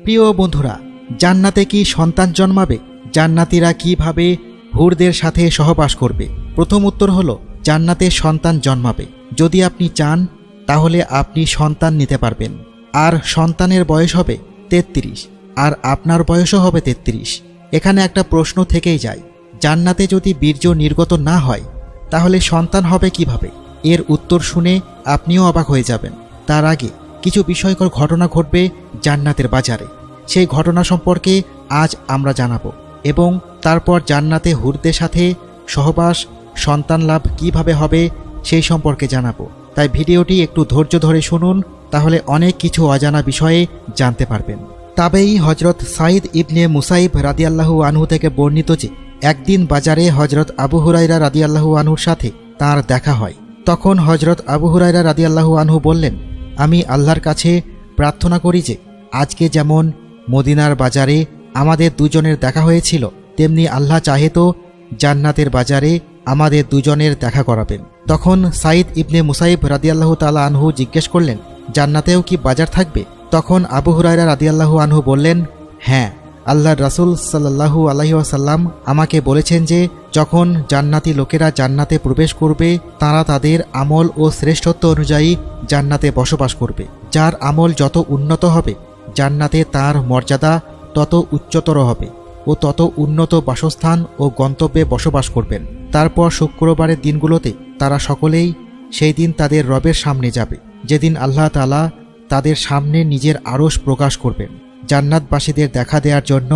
প্রিয় বন্ধুরা, জান্নাতে কি সন্তান জন্মাবে? জান্নাতীরা কিভাবে হুরদের সাথে সহবাস করবে? প্রথম উত্তর হলো জান্নাতে সন্তান জন্মাবে। যদি আপনি চান তাহলে আপনি সন্তান নিতে পারবেন। আর সন্তানের বয়স হবে 33, আর আপনার বয়সও হবে 33। এখানে একটা প্রশ্ন থেকেই যায়, জান্নাতে যদি বীর্য নির্গত না হয় তাহলে সন্তান হবে কিভাবে? এর উত্তর শুনে আপনিও অবাক হয়ে যাবেন। তার আগে কিছু বিস্ময়কর ঘটনা ঘটবে জান্নাতের বাজারে। সেই ঘটনা সম্পর্কে আজ আমরা জানাবো এবং তারপর জান্নাতে হুরদের সাথে সহবাস, সন্তান লাভ কিভাবে হবে সেই সম্পর্কে জানাবো। তাই ভিডিওটি একটু ধৈর্য ধরে শুনুন, তাহলে অনেক কিছু অজানা বিষয়ে জানতে পারবেন। তাবেই হজরত সাইদ ইবনে মুসাইব রাদিয়াল্লাহু আনহু থেকে বর্ণিত যে একদিন বাজারে হজরত আবু হুরায়রা রাদিয়াল্লাহু আনহুর সাথে তার দেখা হয়। তখন হজরত আবু হুরায়রা রাদিয়াল্লাহু আনহু বললেন, আমি আল্লাহর কাছে প্রার্থনা করি যে আজকে যেমন মদিনার বাজারে আমাদের দুজনের দেখা হয়েছিল, তেমনি আল্লাহ চাহে তো জান্নাতের বাজারে আমাদের দুজনের দেখা করাবেন। তখন সাইদ ইবনে মুসাইব রাদিয়াল্লাহু তাআলা আনহু জিজ্ঞেস করলেন, জান্নাতেও কি বাজার থাকবে? তখন আবু হুরায়রা রাদিয়াল্লাহু আনহু বললেন, হ্যাঁ, আল্লাহর রাসূল সাল্লাল্লাহু আলাইহি ওয়াসাল্লাম আমাকে বলেছেন যে যখন জান্নাতি লোকেরা জান্নাতে প্রবেশ করবে তারা তাদের আমল ও শ্রেষ্ঠত্ব অনুযায়ী জান্নাতে বসবাস করবে। যার আমল যত উন্নত হবে জান্নাতে তার মর্যাদা তত উচ্চতর হবে ও তত উন্নত বাসস্থান ও গন্তব্যে বসবাস করবেন। তারপর শুক্রবারের দিনগুলোতে তারা সকলেই সেই দিন তাদের রবের সামনে যাবে, যেদিন আল্লাহ তাআলা তাদের সামনে নিজের আরশ প্রকাশ করবেন। জান্নাতবাসীদের দেখা দেওয়ার জন্য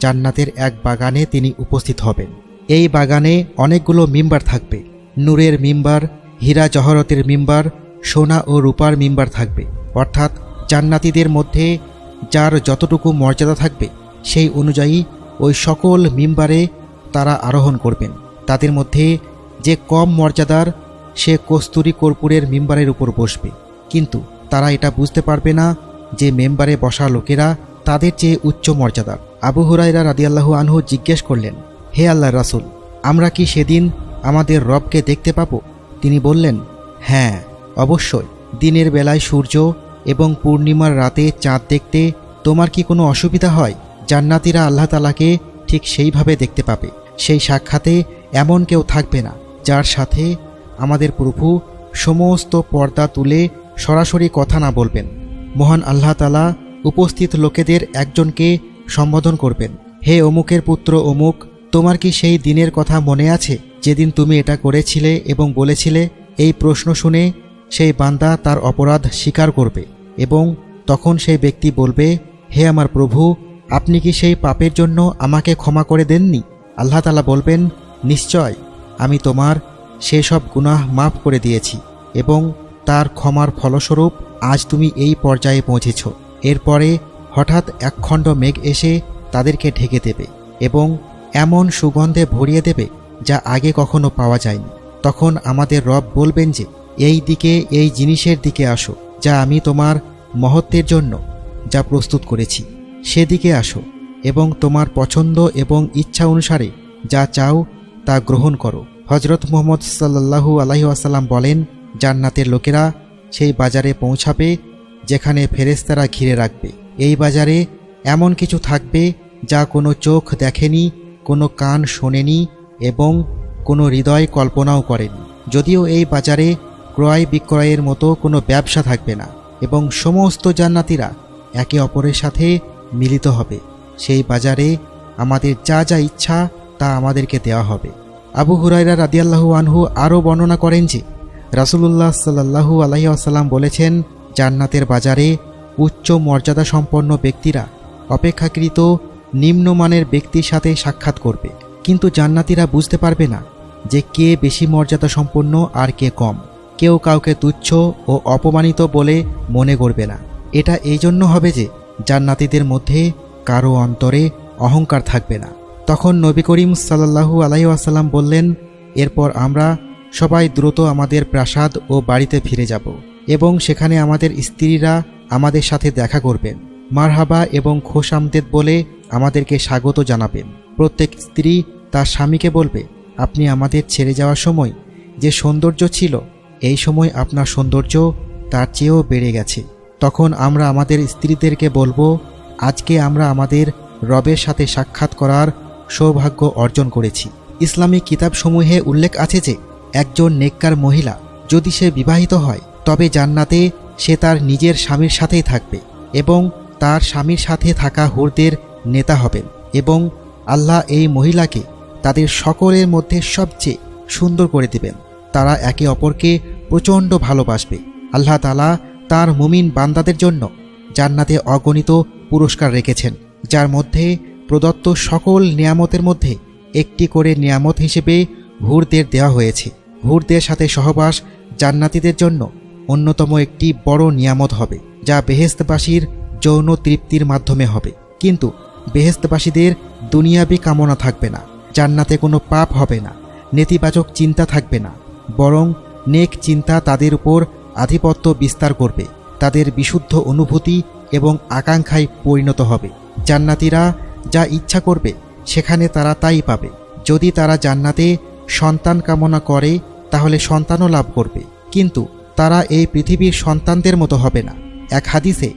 জান্নাতের এক বাগানে তিনি উপস্থিত হবেন। এই বাগানে অনেকগুলো মিম্বার থাকবে। নূরের মিম্বার, হীরা জহরতের মিম্বার, সোনা ও রূপার মিম্বার থাকবে। অর্থাৎ জান্নাতীদের মধ্যে যার যতটুকু মর্যাদা থাকবে সেই অনুযায়ী ওই সকল মিম্বারে তারা আরোহণ করবেন। তাদের মধ্যে যে কম মর্যাদার সে কস্তুরী কর্পূরের মিম্বারের উপর বসবে, কিন্তু তারা এটা বুঝতে পারবে না যে মেম্বারে বসা লোকেরা তাদের চেয়ে উচ্চ মর্যাদার। আবু হুরায়রা রাদিয়াল্লাহু আনহু জিজ্ঞেস করলেন, হে আল্লাহর রাসূল, আমরা কি সেদিন আমাদের রবকে দেখতে পাব? তিনি বললেন, হ্যাঁ, অবশ্যই। দিনের বেলায় সূর্য এবং পূর্ণিমার রাতে চাঁদ দেখতে তোমার কি কোনো অসুবিধা হয়? জান্নাতীরা আল্লাহ তাআলাকে ঠিক সেইভাবে দেখতে পাবে। সেই সাক্ষাতে এমন কেউ থাকবে না যার সাথে আমাদের প্রভু সমস্ত পর্দা তুলে সরাসরি কথা না বলবেন। মহান আল্লাহ তাআলা উপস্থিত লোকেদের একজনকে সম্বোধন করবেন, হে অমুকের পুত্র অমুক, তোমার কি সেই দিনের কথা মনে আছে যেদিন তুমি এটা করেছিলে এবং বলেছিলে? এই প্রশ্ন শুনে সেই বান্দা তার অপরাধ স্বীকার করবে এবং তখন সেই ব্যক্তি বলবে, হে আমার প্রভু, আপনি কি সেই পাপের জন্য আমাকে ক্ষমা করে দেননি? আল্লাহ তাআলা বলবেন, নিশ্চয়, আমি তোমার সেসব গুনাহ মাফ করে দিয়েছি এবং তার ক্ষমার ফলস্বরূপ আজ তুমি এই পর্যায়ে পৌঁছেছ। এরপরে হঠাৎ একখণ্ড মেঘ এসে তাদেরকে ঢেকে দেবে এবং এমন সুগন্ধে ভরিয়ে দেবে যা আগে কখনো পাওয়া যায়নি। তখন আমাদের রব বলবেন যে এই দিকে, এই জিনিসের দিকে আসো যা আমি তোমার মহত্বের জন্য যা প্রস্তুত করেছি, সেদিকে আসো এবং তোমার পছন্দ এবং ইচ্ছা অনুসারে যা চাও তা গ্রহণ করো। হজরত মুহাম্মদ সাল্লাল্লাহু আলাইহি ওয়াসাল্লাম বলেন, জান্নাতের লোকেরা সেই বাজারে পৌঁছাবে যেখানে ফেরেশতারা ঘিরে রাখবে। এই বাজারে এমন কিছু থাকবে যা কোনো চোখ দেখেনি, কোনো কান শোনেনি এবং কোনো হৃদয় কল্পনাও করেনি। যদিও এই বাজারে ক্রয় বিক্রয়ের মতো কোনো ব্যবসা থাকবে না এবং সমস্ত জান্নাতীরা একে অপরের সাথে মিলিত হবে। সেই বাজারে আমাদের যা যা ইচ্ছা তা আমাদেরকে দেওয়া হবে। আবু হুরায়রা রাদিয়াল্লাহু আনহু আরও বর্ণনা করেন যে রাসূলুল্লাহ সাল্লাল্লাহু আলাইহি ওয়াসাল্লাম বলেছেন, জান্নাতের বাজারে উচ্চ মর্যাদা সম্পন্ন ব্যক্তিরা অপেক্ষাকৃত নিম্নমানের ব্যক্তির সাথে সাক্ষাৎ করবে, কিন্তু জান্নাতীরা বুঝতে পারবে না যে কে বেশি মর্যাদা সম্পন্ন আর কে কম। কেউ কাউকে তুচ্ছ ও অপমানিত বলে মনে করবে না। এটা এই জন্য হবে যে জান্নাতীদের মধ্যে কারো অন্তরে অহংকার থাকবে না। তখন নবী করিম সাল্লাল্লাহু আলাইহি ওয়াসাল্লাম বললেন, এরপর আমরা সবাই দ্রুত আমাদের প্রাসাদ ও বাড়িতে ফিরে যাব এবং সেখানে আমাদের স্ত্রীরা আমাদের সাথে দেখা করবেন, মারহাবা এবং খোশামদেদ বলে আমাদেরকে স্বাগত জানাবেন। প্রত্যেক স্ত্রী তার স্বামীকে বলবে, আপনি আমাদের ছেড়ে যাওয়ার সময় যে সৌন্দর্য ছিল, এই সময় আপনার সৌন্দর্য তার চেয়েও বেড়ে গেছে। তখন আমরা আমাদের স্ত্রীদেরকে বলবো, আজকে আমরা আমাদের রবের সাথে সাক্ষাৎ করার সৌভাগ্য অর্জন করেছি। ইসলামিক কিতাবসমূহে উল্লেখ আছে যে একজন নেককার মহিলা যদি সে বিবাহিত হয় তবে জান্নাতে সে তার নিজের স্বামীর সাথেই থাকবে এবং তার স্বামীর সাথে থাকা হুরদের নেতা হবেন এবং আল্লাহ এই মহিলাকে তাদের সকলের মধ্যে সবচেয়ে সুন্দর করে দেবেন। তারা একে অপরকে প্রচণ্ড ভালোবাসবে। আল্লাহ তাআলা তার মুমিন বান্দাদের জন্য জান্নাতে অগণিত পুরস্কার রেখেছেন, যার মধ্যে প্রদত্ত সকল নিয়ামতের মধ্যে একটি করে নিয়ামত হিসেবে হুরদের দেওয়া হয়েছে। হুরদের সাথে সহবাস জান্নাতীদের জন্য অন্যতম একটি বড় নিয়ামত হবে, যা বেহেশতবাসীর যৌন তৃপ্তির মাধ্যমে হবে। কিন্তু বেহেশতবাসীদের দুনিয়াবি কামনা থাকবে না, জান্নাতে কোনো পাপ হবে না, নেতিবাচক চিন্তা থাকবে না, বরং নেক চিন্তা তাদের উপর আধিপত্য বিস্তার করবে, তাদের বিশুদ্ধ অনুভূতি এবং আকাঙ্ক্ষায় পরিণত হবে। জান্নাতীরা যা ইচ্ছা করবে সেখানে তারা তাই পাবে। যদি তারা জান্নাতে সন্তান কামনা করে তাহলে সন্তানও লাভ করবে, কিন্তু তারা এই পৃথিবীর সন্তানদের মতো হবে না। এক হাদিসে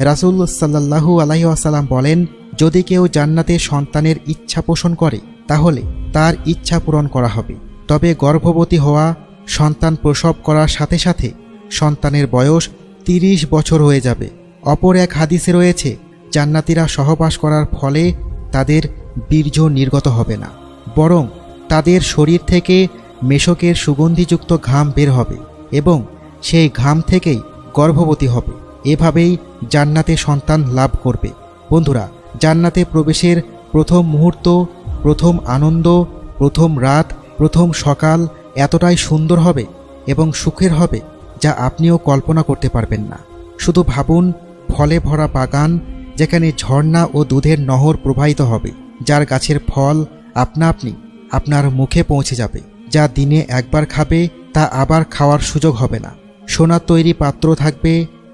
রাসূল সাল্লাল্লাহু আলাইহি ওয়াসাল্লাম বলেন, যদি কেউ জান্নাতে সন্তানের ইচ্ছা পোষণ করে তাহলে তার ইচ্ছা পূরণ করা হবে। তবে গর্ভবতী হওয়া, সন্তান প্রসব করার সাথে সাথে সন্তানের বয়স 30 বছর হয়ে যাবে। অপর এক হাদিসে রয়েছে, জান্নাতীরা সহবাস করার ফলে তাদের বীর্য নির্গত হবে না, বরং তাদের শরীর থেকে মেশকের সুগন্ধিযুক্ত ঘাম বের হবে এবং সেই ঘাম থেকেই গর্ভবতী হবে। এভাবেই জান্নাতে সন্তান লাভ করবে। বন্ধুরা, জান্নাতে প্রবেশের প্রথম মুহূর্ত, প্রথম আনন্দ, প্রথম রাত, প্রথম সকাল এতটাই সুন্দর হবে এবং সুখের হবে যা আপনিও কল্পনা করতে পারবেন না। শুধু ভাবুন, ফলে ভরা বাগান যেখানে ঝর্ণা ও দুধের নহর প্রবাহিত হবে, যার গাছের ফল আপনা আপনি আপনার মুখে পৌঁছে যাবে, যা দিনে একবার খাবে তা আবার খাওয়ার সুযোগ হবে না। সোনার তৈরি পাত্র থাকবে,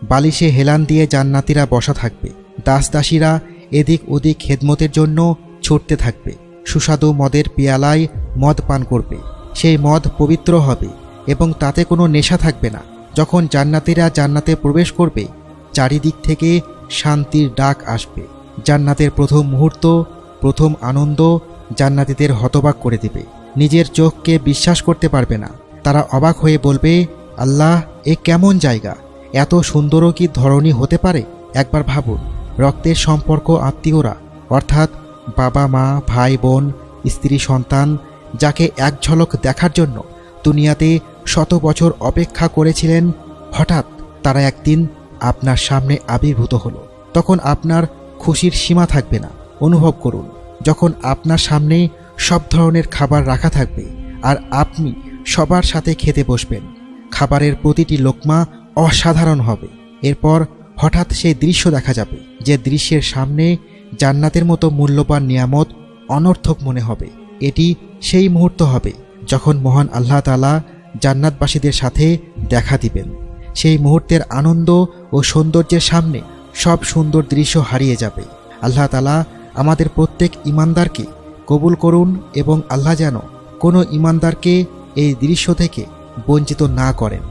বালিশে হেলান দিয়ে জান্নাতীরা বসা থাকবে, দাসদাসীরা এদিক ওদিক খেদমতের জন্য ছুটতে থাকবে, সুস্বাদু মদের পেয়ালায় মদ পান করবে। সেই মদ পবিত্র হবে এবং তাতে কোনো নেশা থাকবে না। যখন জান্নাতীরা জান্নাতে প্রবেশ করবে চারিদিক থেকে শান্তির ডাক আসবে। জান্নাতের প্রথম মুহূর্ত, প্রথম আনন্দ জান্নাতীদের হতবাক করে দেবে। নিজের চোখকে বিশ্বাস করতে পারবে না। তারা অবাক হয়ে বলবে, আল্লাহ, এ কেমন জায়গা! এত সুন্দরও কি ধরনী হতে পারে? একবার ভাবুন, রক্তের সম্পর্ক আত্মীয়রা অর্থাৎ বাবা মা, ভাই বোন, স্ত্রী সন্তান, যাকে এক ঝলক দেখার জন্য দুনিয়াতে 100 বছর অপেক্ষা করেছিলেন, হঠাৎ তারা একদিন আপনার সামনে আবির্ভূত হলো। তখন আপনার খুশির সীমা থাকবে না। অনুভব করুন, যখন আপনার সামনে সব ধরনের খাবার রাখা থাকবে আর আপনি সবার সাথে খেতে বসবেন। খাবারের প্রতিটি লোকমা অসাধারণ হবে। এরপর হঠাৎ সেই দৃশ্য দেখা যাবে, যে দৃশ্যের সামনে জান্নাতের মতো মূল্যবান নিয়ামত অনর্থক মনে হবে। এটি সেই মুহূর্ত হবে যখন মহান আল্লাহ তাআলা জান্নাতবাসীদের সাথে দেখা দিবেন। সেই মুহূর্তের আনন্দ ও সৌন্দর্যের সামনে সব সুন্দর দৃশ্য হারিয়ে যাবে। আল্লাহ তাআলা আমাদের প্রত্যেক ঈমানদারকে কবুল করুন এবং আল্লাহ যেন কোনো ঈমানদারকে এই দৃশ্য থেকে বঞ্চিত না করেন।